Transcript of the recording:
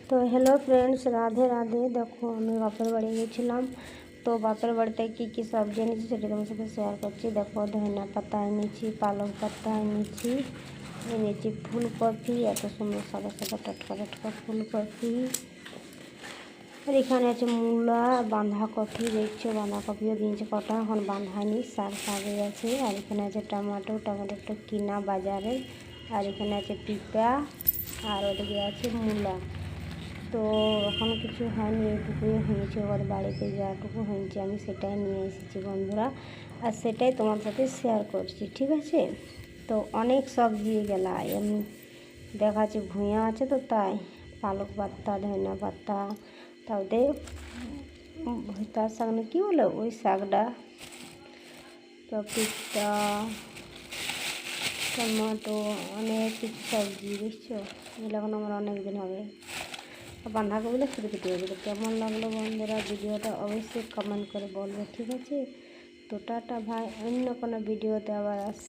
তো hello friends, Radhe Radhe. দেখো আমি বাপের বাড়ি গেছিলাম। তো বাপের বাড়িতে কী কী সবজি এনেছি সেটা তোমার সাথে শেয়ার করছি। দেখো ধনিয়া পাতা এনেছি, পালং পাতা এনেছি ফুলকপি, এত সুন্দর সাদা সাদা টাটকা টাটকা ফুলকপি। আর এখানে আছে মূলা, বাঁধাকপি, দেখছো বাঁধাকপিও দিয়েছে কটা, এখন বাঁধায়নি, শাক হয়ে আছে। আর এখানে আছে টমেটোটা কিনা বাজারে। আর এখানে আছে পিঁপড়া, আর ওদিকে আছে মূলা। তো এখন কিছু হয়নি, এইটুকুই হয়েছে। ওর বাড়িতে যাটুকু হয়েছে আমি সেটাই নিয়ে এসেছি বন্ধুরা, আর সেটাই তোমার সাথে শেয়ার করছি, ঠিক আছে। তো অনেক সবজি গেলা এমনি দেখাচ্ছে, ভুঁইয়া আছে তো তাই পালক পাতা, ধনিয়া পাতা, তাতে তার শাক না কী বলে ওই শাকটা, পিঁপড়া, টমেটো, অনেক কিছু সবজি দেখছো। এগুলো এখন আমার অনেক দিন হবে। বাঁধাকপিগুলো কেটে কেটে হয়ে গেলো। কেমন লাগলো বন্ধুরা ভিডিওটা অবশ্যই কমেন্ট করে বলবে, ঠিক আছে। তো টাটা ভাই, অন্য কোনো ভিডিওতে আবার